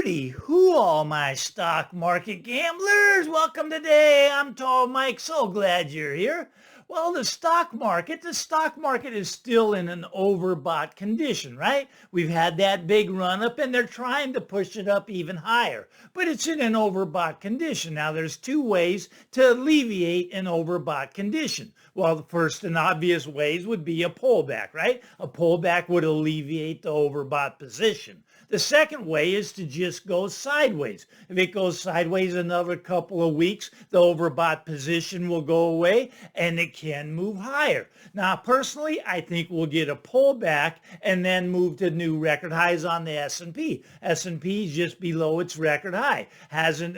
Hooty, who all my stock market gamblers? Welcome today. I'm Tall Mike. So glad you're here. Well, the stock market is still in an overbought condition, right? We've had that big run up and they're trying to push it up even higher, but it's in an overbought condition. Now, there's two ways to alleviate an overbought condition. Well, the first and obvious ways would be a pullback, right? A pullback would alleviate the overbought position. The second way is to just go sideways. If it goes sideways another couple of weeks, the overbought position will go away and it can move higher. Now, personally, I think we'll get a pullback and then move to new record highs on the S&P. S&P is just below its record high, hasn't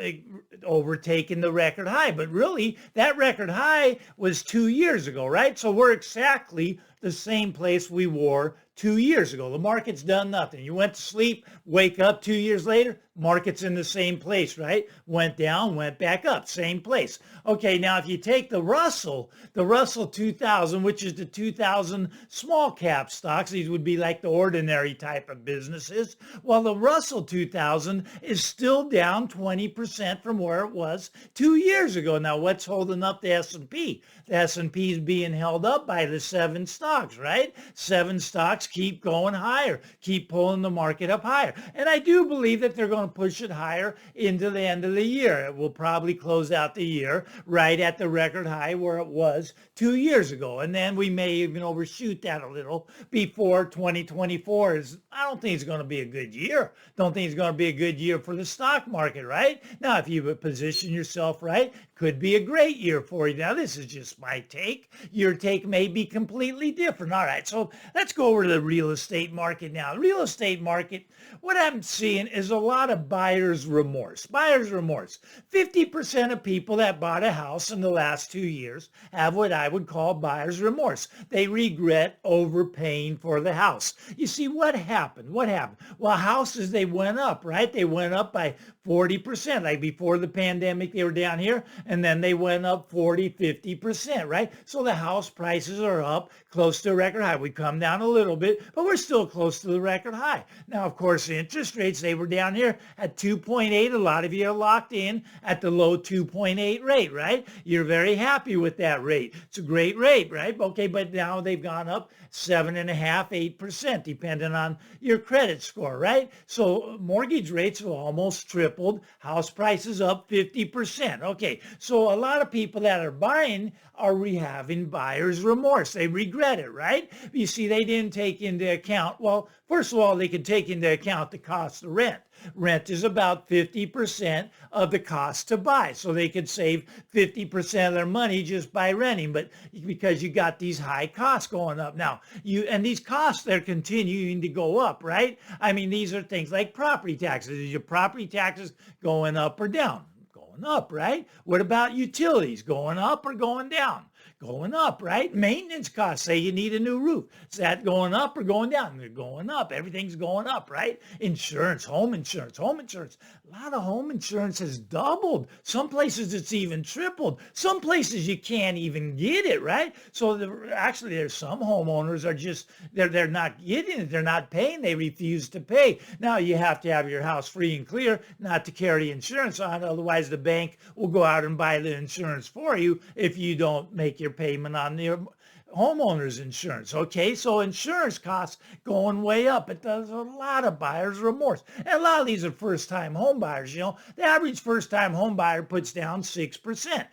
overtaken the record high, but really that record high was 2 years ago, right? So we're exactly the same place we were 2 years ago. The market's done nothing. You went to sleep, wake up 2 years later, market's in the same place, right? Went down, went back up, same place. Okay, now if you take the Russell 2000, which is the 2000 small cap stocks, these would be like the ordinary type of businesses. Well, the Russell 2000 is still down 20% from where it was 2 years ago. Now, what's holding up the S&P? The S&P is being held up by the 7 stocks, right? 7 stocks keep going higher, keep pulling the market up higher. And I do believe that they're going to push it higher into the end of the year. It will probably close out the year right at the record high where it was 2 years ago. And then we may even overshoot that a little before 2024 is. I don't think it's going to be a good year. Don't think it's going to be a good year for the stock market, right? Now, if you position yourself right, could be a great year for you. Now, this is just my take. Your take may be completely different. All right, so let's go over to the real estate market now. The real estate market, what I'm seeing is a lot of buyer's remorse. Buyer's remorse. 50% of people that bought a house in the last 2 years have what I would call buyer's remorse. They regret overpaying for the house. You see, what happened? What happened? Well, houses, they went up, right? They went up by 40%. Like before the pandemic, they were down here, and then they went up 40, 50%, right? So the house prices are up close to a record high. We come down a little bit, but we're still close to the record high. Now, of course, interest rates, they were down here at 2.8. A lot of you are locked in at the low 2.8 rate, right? You're very happy with that rate. It's a great rate, right? Okay, but now they've gone up 7.5%, 8%, depending on your credit score, right? So mortgage rates have almost tripled. House prices up 50%. Okay, so a lot of people that are buying are having buyer's remorse. They regret it, right? You see, they didn't take into account, well, first of all, they can take into account the cost of rent. Rent is about 50% of the cost to buy. So they could save 50% of their money just by renting, but because you got these high costs going up. Now, and these costs, they're continuing to go up, right? I mean, these are things like property taxes. Is your property taxes going up or down? Going up, right? What about utilities? Going up or going down? Going up, right? Maintenance costs, say you need a new roof. Is that going up or going down? They're going up. Everything's going up, right? Insurance, home insurance, home insurance. A lot of home insurance has doubled. Some places it's even tripled. Some places you can't even get it, right? So actually there's some homeowners are just, they're not getting it. They're not paying. They refuse to pay. Now you have to have your house free and clear not to carry insurance on. Otherwise the bank will go out and buy the insurance for you if you don't make your payment on your homeowner's insurance. Okay, so insurance costs going way up. It does a lot of buyer's remorse. And a lot of these are first-time home buyers. You know, the average first-time home buyer puts down 6%.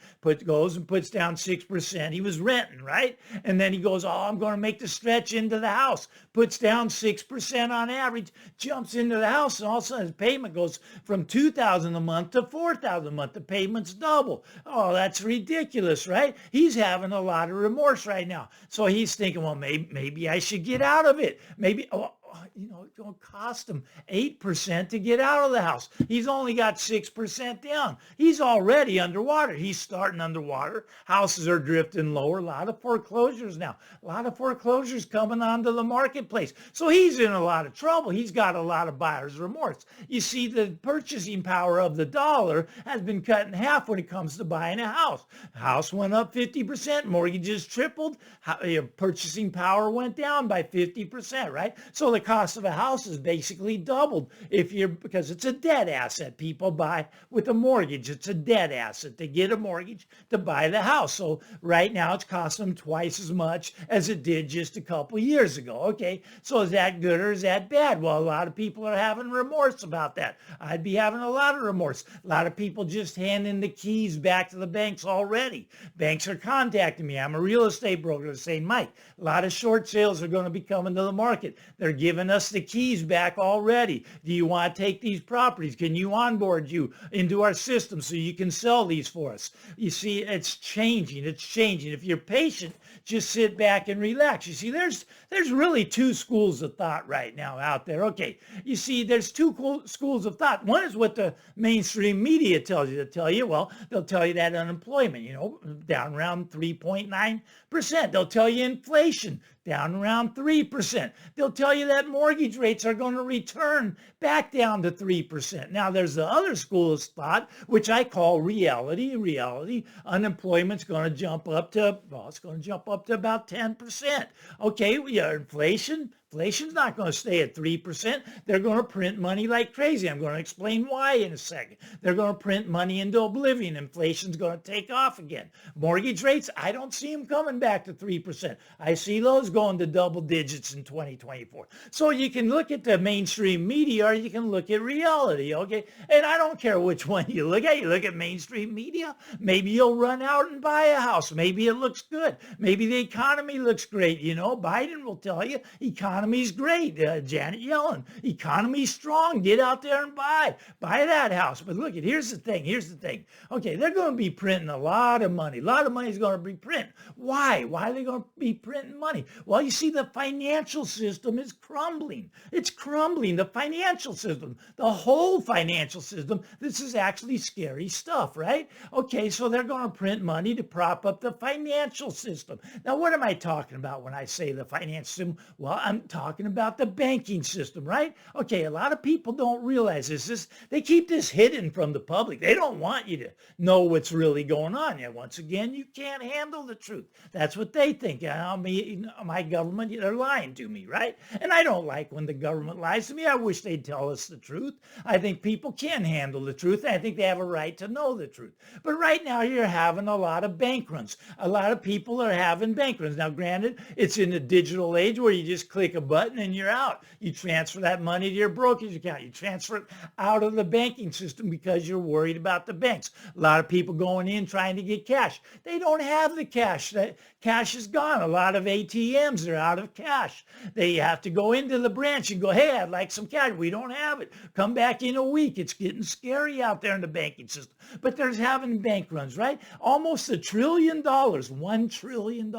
Goes and puts down 6%. He was renting, right? And then he goes, oh, I'm going to make the stretch into the house. Puts down 6% on average, jumps into the house, and all of a sudden his payment goes from $2,000 a month to $4,000 a month. The payment's double. Oh, that's ridiculous, right? He's having a lot of remorse right now. So he's thinking, well, maybe I should get out of it. Maybe, it's going to cost him 8% to get out of the house. He's only got 6% down. He's already underwater. He's starting underwater. Houses are drifting lower. A lot of foreclosures now. A lot of foreclosures coming onto the marketplace. So he's in a lot of trouble. He's got a lot of buyer's remorse. You see, the purchasing power of the dollar has been cut in half when it comes to buying a house. House went up 50%. Mortgages tripled. Purchasing power went down by 50%, right? So the the cost of a house is basically doubled because it's a debt asset. People buy with a mortgage. It's a debt asset. They get a mortgage to buy the house. So right now it's costing them twice as much as it did just a couple years ago. Okay, so is that good or is that bad? Well, a lot of people are having remorse about that. I'd be having a lot of remorse. A lot of people just handing the keys back to the banks already. Banks are contacting me. I'm a real estate broker. They're saying, Mike, a lot of short sales are going to be coming to the market. They're giving us the keys back already. Do you want to take these properties? Can you onboard you into our system so you can sell these for us? You see, it's changing. It's changing. If you're patient, just sit back and relax. You see, there's really two schools of thought right now out there. Okay, you see, there's two schools of thought. One is what the mainstream media tells you. They'll tell you that unemployment, down around 3.9%. They'll tell you inflation down around 3%. They'll tell you that mortgage rates are going to return back down to 3%. Now, there's the other school of thought, which I call reality. Unemployment's going to jump up to, about 10%. Okay, Inflation's not going to stay at 3%. They're going to print money like crazy. I'm going to explain why in a second. They're going to print money into oblivion. Inflation's going to take off again. Mortgage rates, I don't see them coming back to 3%. I see those going to double digits in 2024. So you can look at the mainstream media or you can look at reality, okay? And I don't care which one you look at. You look at mainstream media, maybe you'll run out and buy a house. Maybe it looks good. Maybe the economy looks great. Biden will tell you economy's great. Janet Yellen, economy's strong. Get out there and buy that house. But look, here's the thing. Okay, they're going to be printing a lot of money. A lot of money is going to be printed. Why? Why are they going to be printing money? Well, you see, the financial system is crumbling. It's crumbling. The financial system, the whole financial system. This is actually scary stuff, right? Okay, so they're going to print money to prop up the financial system. Now, what am I talking about when I say the financial system? Well, I'm talking about the banking system, right? Okay, a lot of people don't realize this. They keep this hidden from the public. They don't want you to know what's really going on. Yeah, once again, you can't handle the truth. That's what they think. My government, they're lying to me, right? And I don't like when the government lies to me. I wish they'd tell us the truth. I think people can handle the truth. I think they have a right to know the truth. But right now, you're having a lot of bank runs. A lot of people are having bank runs. Now, granted, it's in the digital age where you just click a button and you're out. You transfer that money to your brokerage account. You transfer it out of the banking system because you're worried about the banks. A lot of people going in trying to get cash. They don't have the cash. That cash is gone. A lot of ATMs are out of cash. They have to go into the branch and go, hey, I'd like some cash. We don't have it. Come back in a week. It's getting scary out there in the banking system. But there's having bank runs, right? Almost $1 trillion, $1 trillion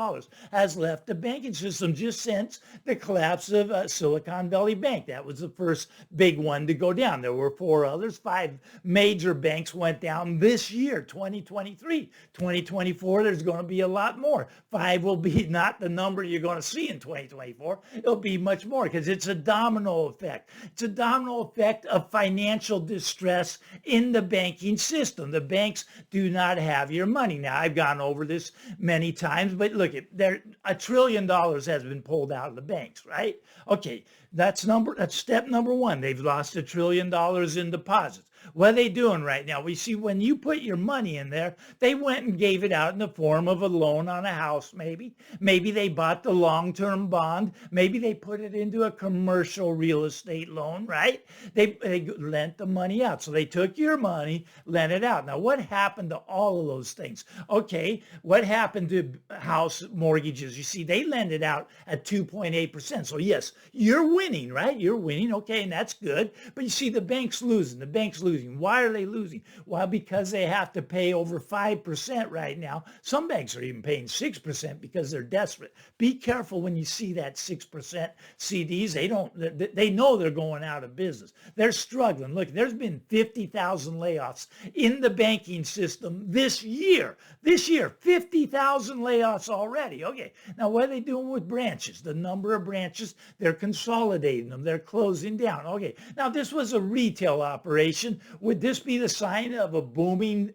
has left the banking system just since the collapse of Silicon Valley Bank. That was the first big one to go down. There were 4 others. 5 major banks went down this year, 2023. 2024, there's going to be a lot more. 5 will be not the number you're going to see in 2024. It'll be much more because it's a domino effect. It's a domino effect of financial distress in the banking system. The banks do not have your money. Now, I've gone over this many times, but look, $1 trillion has been pulled out of the banks, right? Okay, that's step number 1. They've lost $1 trillion in deposits. What are they doing right now? We see when you put your money in there, they went and gave it out in the form of a loan on a house, maybe. Maybe they bought the long-term bond. Maybe they put it into a commercial real estate loan, right? They lent the money out. So they took your money, lent it out. Now, what happened to all of those things? Okay, what happened to house mortgages? You see, they lend it out at 2.8%. So yes, you're winning, right? You're winning. Okay, and that's good. But you see, the bank's losing. The bank's losing. Why are they losing? Well, because they have to pay over 5% right now. Some banks are even paying 6% because they're desperate. Be careful when you see that 6% CDs. They know they're going out of business. They're struggling. Look, there's been 50,000 layoffs in the banking system this year. 50,000 layoffs already. Okay, now what are they doing with branches? The number of branches, they're consolidating them. They're closing down. Okay, now this was a retail operation. would this be the sign of a booming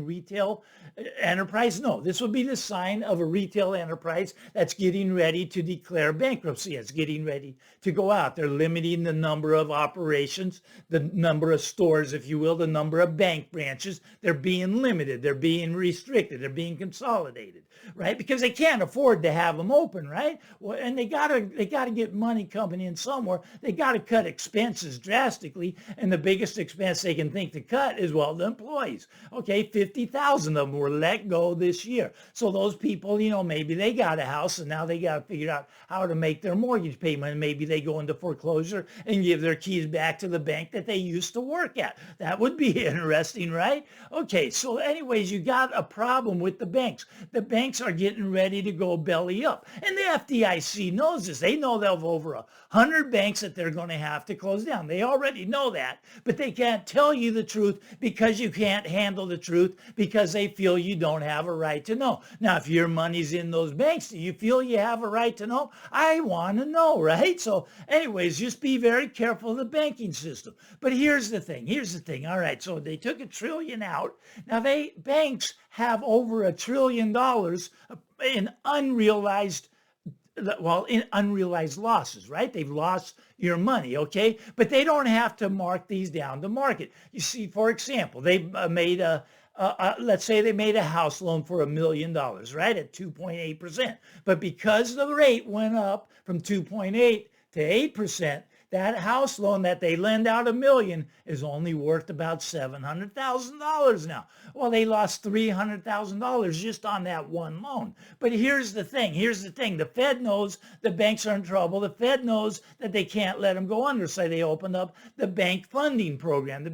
retail enterprise? No, this would be the sign of a retail enterprise that's getting ready to declare bankruptcy. It's getting ready to go out. They're limiting the number of operations, the number of stores, if you will, the number of bank branches. They're being limited. They're being restricted. They're being consolidated, right? Because they can't afford to have them open, right? Well, and they gotta get money coming in somewhere. They gotta cut expenses drastically, and the biggest expense they can think to cut is, well, the employees. Okay, 50,000 of them were let go this year. So those people, maybe they got a house and now they got to figure out how to make their mortgage payment. And maybe they go into foreclosure and give their keys back to the bank that they used to work at. That would be interesting, right? Okay, so anyways, you got a problem with the banks. The banks are getting ready to go belly up. And the FDIC knows this. They know they'll have over 100 banks that they're going to have to close down. They already know that, but they can't tell you the truth because you can't handle the truth because they feel you don't have a right to know. Now, if your money's in those banks, do you feel you have a right to know? I want to know, right? So anyways, just be very careful of the banking system. But here's the thing. All right, so they took $1 trillion out. Now, banks have over $1 trillion in unrealized losses, right? They've lost your money, okay? But they don't have to mark these down to market. You see, for example, they made let's say they made a house loan for $1 million, right, at 2.8%. But because the rate went up from 2.8 to 8%, that house loan that they lend out $1 million is only worth about $700,000 now. Well, they lost $300,000 just on that one loan. But here's the thing. The Fed knows the banks are in trouble. The Fed knows that they can't let them go under. So they opened up the bank funding program.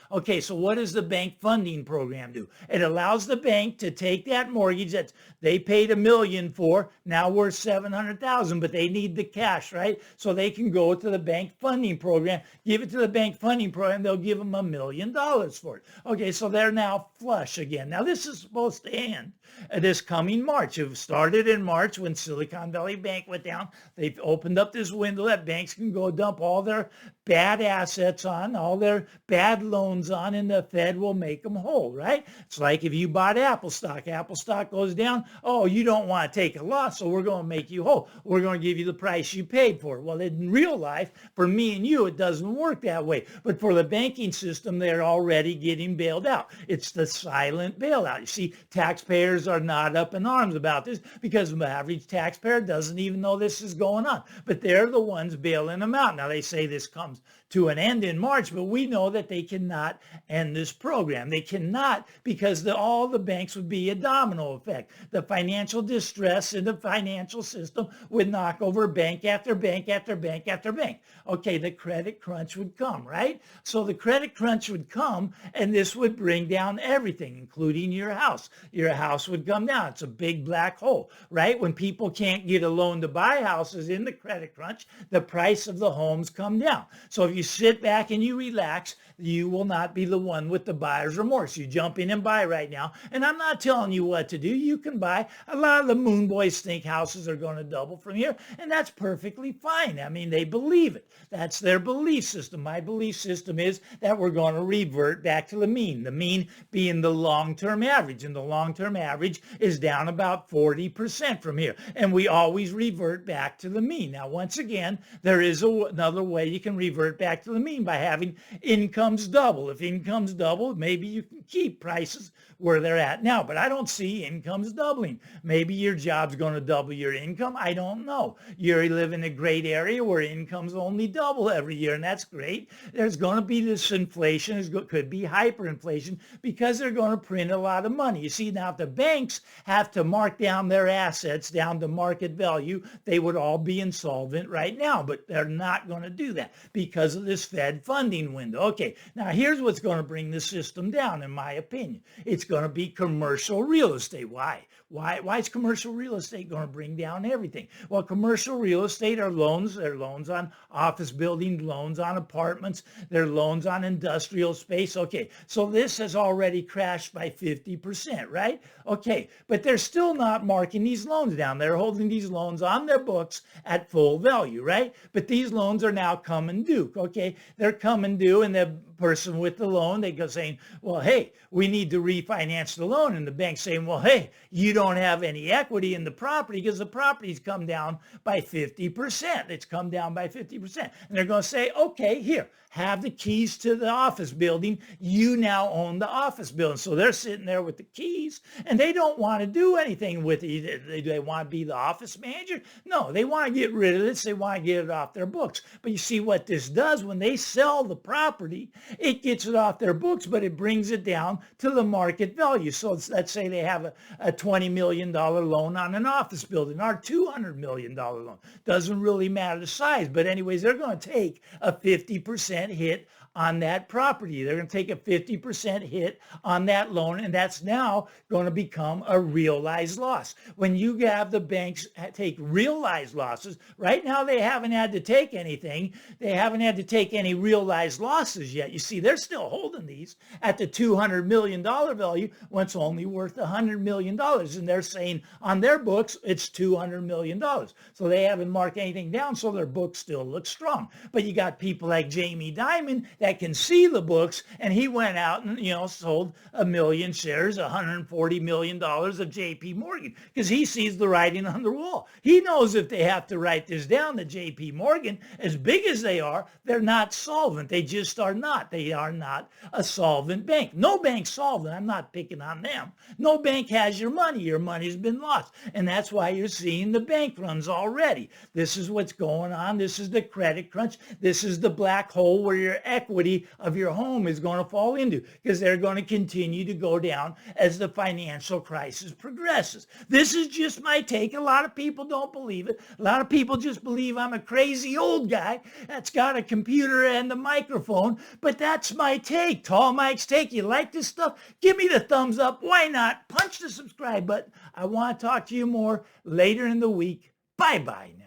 Okay, so what does the bank funding program do? It allows the bank to take that mortgage that they paid $1 million for, now worth $700,000, but they need the cash, right? So they can go to the bank funding program, give it to the bank funding program, they'll give them $1 million for it. Okay, so they're now flush again. Now this is supposed to end this coming March. It started in March when Silicon Valley Bank went down. They've opened up this window that banks can go dump all their bad assets on, all their bad loans on, and the Fed will make them whole, right? It's like if you bought Apple stock goes down. Oh, you don't want to take a loss, so we're going to make you whole. We're going to give you the price you paid for it. Well, in real life, for me and you, it doesn't work that way. But for the banking system, they're already getting bailed out. It's the silent bailout. You see, taxpayers are not up in arms about this because the average taxpayer doesn't even know this is going on. But they're the ones bailing them out. Now, they say this comes to an end in March, but we know that they cannot end this program. They cannot, because all the banks would be a domino effect. The financial distress in the financial system would knock over bank after bank after bank after bank. Okay, the credit crunch would come, right? So the credit crunch would come, and this would bring down everything, including your house. Your house would come down. It's a big black hole, right? When people can't get a loan to buy houses in the credit crunch, the price of the homes come down. So if you sit back and you relax, you will not be the one with the buyer's remorse. You jump in and buy right now. And I'm not telling you what to do. You can buy. A lot of the moon boys think houses are going to double from here, and that's perfectly fine. I mean, they believe it. That's their belief system. My belief system is that we're going to revert back to the mean being the long-term average. And the long-term average is down about 40% from here. And we always revert back to the mean. Now, once again, there is another way you can revert back to the mean by having incomes double. If incomes double, maybe you can keep prices where they're at now, but I don't see incomes doubling. Maybe your job's going to double your income. I don't know. You live in a great area where incomes only double every year, and that's great. There's going to be this inflation. Could be hyperinflation because they're going to print a lot of money. You see, now if the banks have to mark down their assets down to market value, they would all be insolvent right now, but they're not going to do that because of this Fed funding window. Okay, now here's what's going to bring the system down, in my opinion. It's going to be commercial real estate. Why? Why is commercial real estate going to bring down everything? Well, commercial real estate are loans. They're loans on office buildings, loans on apartments. They're loans on industrial space. Okay, so this has already crashed by 50%, right? Okay, but they're still not marking these loans down. They're holding these loans on their books at full value, right? But these loans are now coming due. Okay, they're coming due, and the person with the loan, they go saying, well, hey, we need to refinance the loan. And the bank's saying, well, hey, you don't have any equity in the property because the property's come down by 50%. It's come down by 50%. And they're going to say, okay, here, have the keys to the office building. You now own the office building. So they're sitting there with the keys, and they don't want to do anything with it. They want to be the office manager? No, they want to get rid of this. They want to get it off their books. But you see what this does when they sell the property, it gets it off their books, but it brings it down to the market value. So let's say they have a $20 million loan on an office building or $200 million loan. Doesn't really matter the size. But anyways, they're going to take a 50% hit on that property. They're going to take a 50% hit on that loan, and that's now going to become a realized loss. When you have the banks take realized losses, right now they haven't had to take anything. They haven't had to take any realized losses yet. You see, they're still holding these at the $200 million value when it's only worth $100 million. And they're saying on their books, it's $200 million. So they haven't marked anything down, so their books still look strong. But you got people like Jamie Dimon that can see the books, and he went out and, sold 1 million shares, $140 million of JP Morgan, because he sees the writing on the wall. He knows if they have to write this down, that JP Morgan, as big as they are, they're not solvent. They just are not. They are not a solvent bank. No bank's solvent. I'm not picking on them. No bank has your money. Your money's been lost. And that's why you're seeing the bank runs already. This is what's going on. This is the credit crunch. This is the black hole where your equity of your home is going to fall into, because they're going to continue to go down as the financial crisis progresses. This is just my take. A lot of people don't believe it. A lot of people just believe I'm a crazy old guy that's got a computer and a microphone, but that's my take. Tall Mike's Take. You like this stuff? Give me the thumbs up. Why not? Punch the subscribe button. I want to talk to you more later in the week. Bye-bye now.